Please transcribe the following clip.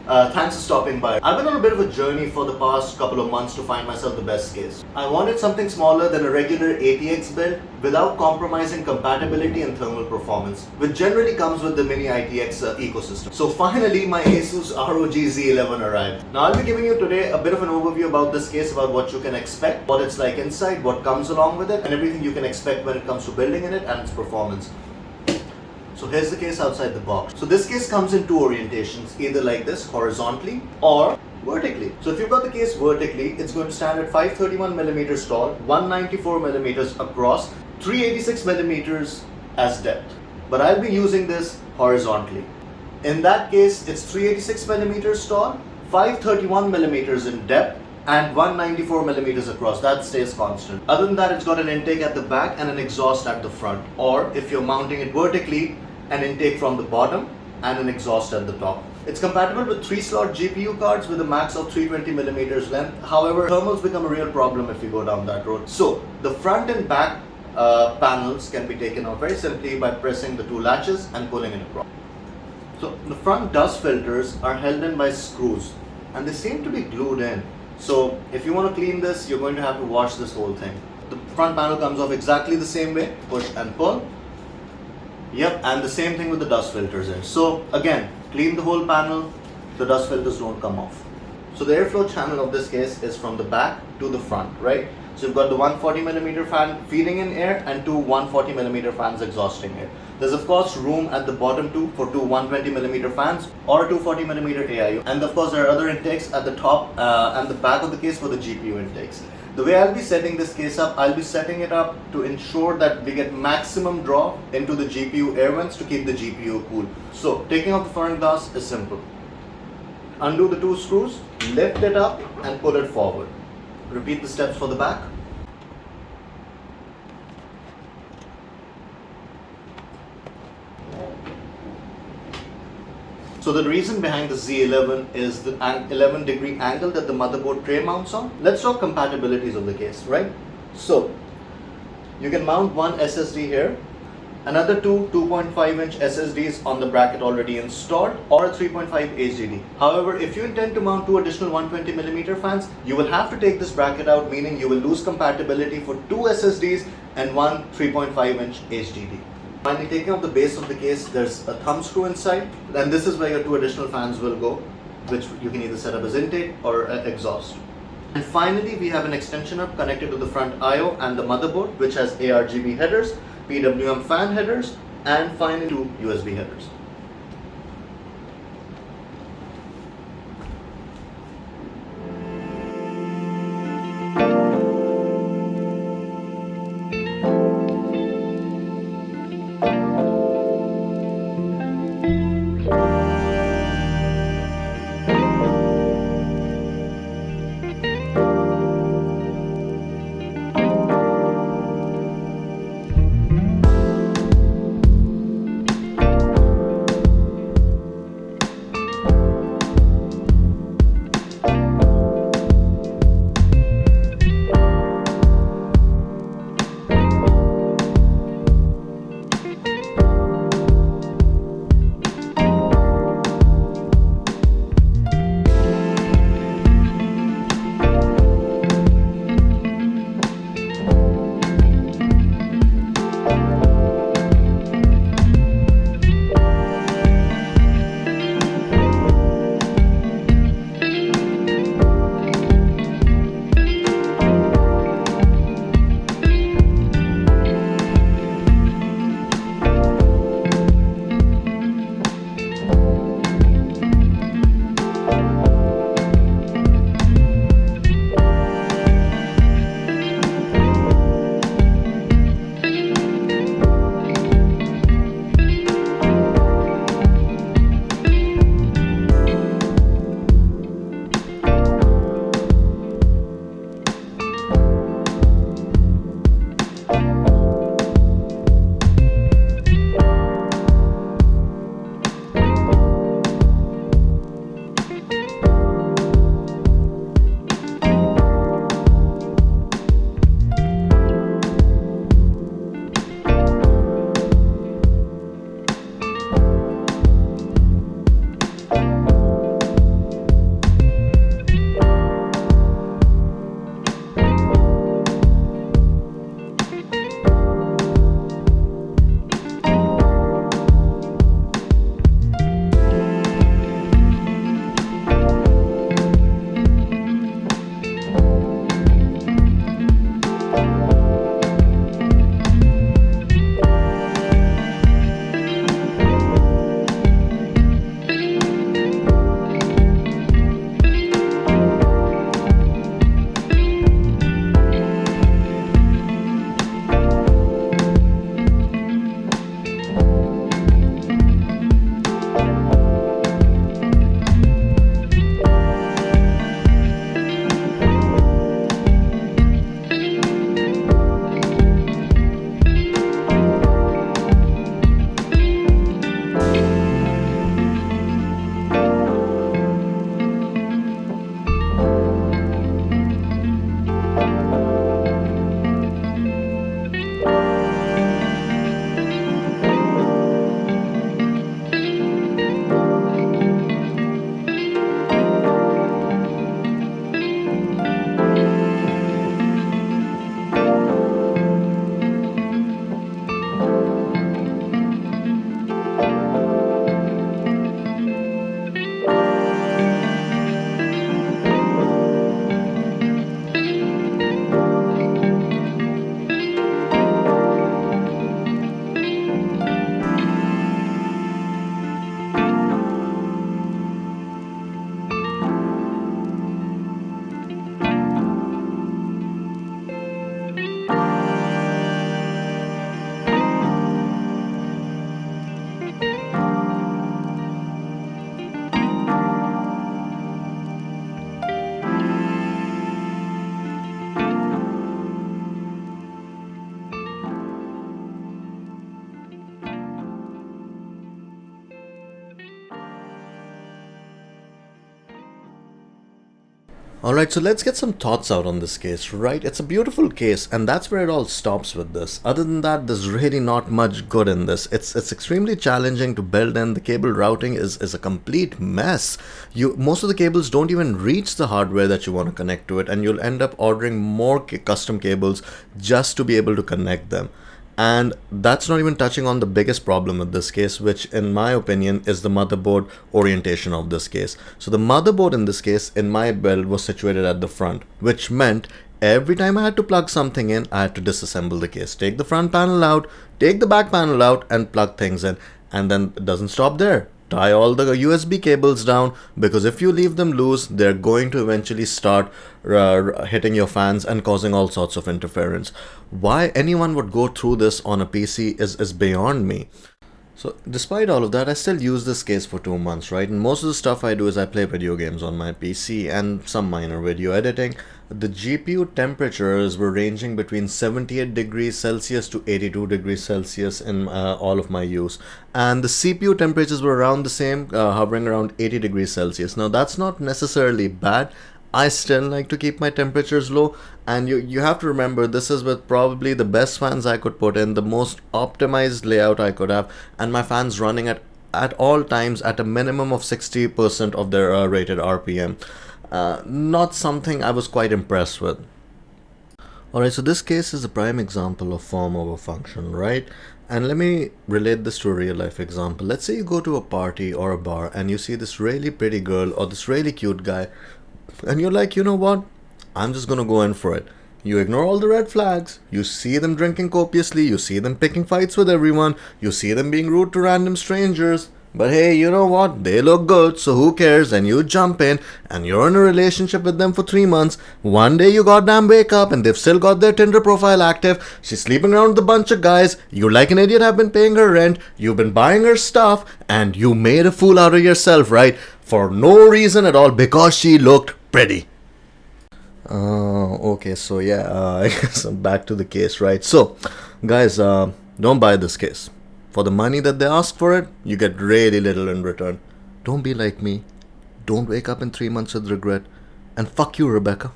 Thanks for stopping by. I've been on a bit of a journey for the past couple of months to find myself the best case. I wanted something smaller than a regular ATX build without compromising compatibility and thermal performance, which generally comes with the mini ITX ecosystem. So finally, my Asus ROG Z11 arrived. Now I'll be giving you today a bit of an overview about this case, about what you can expect, what it's like inside, what comes along with it, and everything you can expect when it comes to building in it and its performance. So here's the case outside the box. So this case comes in two orientations, either like this, horizontally or vertically. So if you've got the case vertically, it's going to stand at 531 millimeters tall, 194 millimeters across, 386 millimeters as depth. But I'll be using this horizontally. In that case, it's 386 millimeters tall, 531 millimeters in depth, and 194 millimeters across. That stays constant. Other than that, it's got an intake at the back and an exhaust at the front. Or if you're mounting it vertically, an intake from the bottom and an exhaust at the top. It's compatible with 3-slot GPU cards with a max of 320 millimeters length. However, thermals become a real problem if you go down that road. So the front and back panels can be taken out very simply by pressing the two latches and pulling it across. So the front dust filters are held in by screws and they seem to be glued in. So if you want to clean this, you're going to have to wash this whole thing. The front panel comes off exactly the same way, push and pull. Yep, and the same thing with the dust filters in. So again, clean the whole panel, the dust filters don't come off. So the airflow channel of this case is from the back to the front, right? So you've got the 140 millimeter fan feeding in air and two 140 millimeter fans exhausting air. There's of course room at the bottom too for two 120 millimeter fans or 240 millimeter AIO. And of course there are other intakes at the top and the back of the case for the GPU intakes. The way I'll be setting this case up, I'll be setting it up to ensure that we get maximum draw into the GPU air vents to keep the GPU cool. So taking off the front glass is simple. Undo the two screws, lift it up and pull it forward. Repeat the steps for the back. So the reason behind the Z11 is the 11-degree angle that the motherboard tray mounts on. Let's talk compatibilities of the case, right? So you can mount one SSD here, another two 2.5-inch SSDs on the bracket already installed, or a 3.5 HDD. However, if you intend to mount two additional 120mm fans, you will have to take this bracket out, meaning you will lose compatibility for two SSDs and one 3.5-inch HDD. Finally, taking off the base of the case, there's a thumb screw inside, and this is where your two additional fans will go, which you can either set up as intake or exhaust. And finally, we have an extension hub connected to the front I/O and the motherboard, which has ARGB headers, PWM fan headers, and finally two USB headers. Alright, so let's get some thoughts out on this case, right? It's a beautiful case, and that's where it all stops with this. Other than that, there's really not much good in this. It's extremely challenging to build, and the cable routing is a complete mess. Most of the cables don't even reach the hardware that you want to connect to it, and you'll end up ordering more custom cables just to be able to connect them. And that's not even touching on the biggest problem with this case, which in my opinion is the motherboard orientation of this case. So the motherboard in this case in my build was situated at the front, which meant every time I had to plug something in, I had to disassemble the case, take the front panel out, take the back panel out, and plug things in. And then it doesn't stop there. Tie all the USB cables down, because if you leave them loose, they're going to eventually start hitting your fans and causing all sorts of interference. Why anyone would go through this on a PC is beyond me. So despite all of that, I still use this case for 2 months, right? And most of the stuff I do is I play video games on my PC and some minor video editing. The GPU temperatures were ranging between 78 degrees Celsius to 82 degrees Celsius in all of my use. And the CPU temperatures were around the same, hovering around 80 degrees Celsius. Now that's not necessarily bad. I still like to keep my temperatures low, and you have to remember this is with probably the best fans I could put in, the most optimized layout I could have, and my fans running at all times at a minimum of 60% of their rated RPM. Not something I was quite impressed with. Alright, so this case is a prime example of form over function, right? And let me relate this to a real life example. Let's say you go to a party or a bar and you see this really pretty girl or this really cute guy, and you're like, you know what, I'm just gonna go in for it. You ignore all the red flags, you see them drinking copiously, you see them picking fights with everyone, you see them being rude to random strangers, but hey, you know what, they look good, so who cares, and you jump in, and you're in a relationship with them for 3 months. One day you goddamn wake up and they've still got their Tinder profile active, she's sleeping around with a bunch of guys, you like an idiot have been paying her rent, you've been buying her stuff, and you made a fool out of yourself, right? For no reason at all, because she looked pretty. Okay, so yeah, I guess I'm back to the case, right? So, guys, don't buy this case. For the money that they ask for it, you get really little in return. Don't be like me. Don't wake up in 3 months with regret. And fuck you, Rebecca.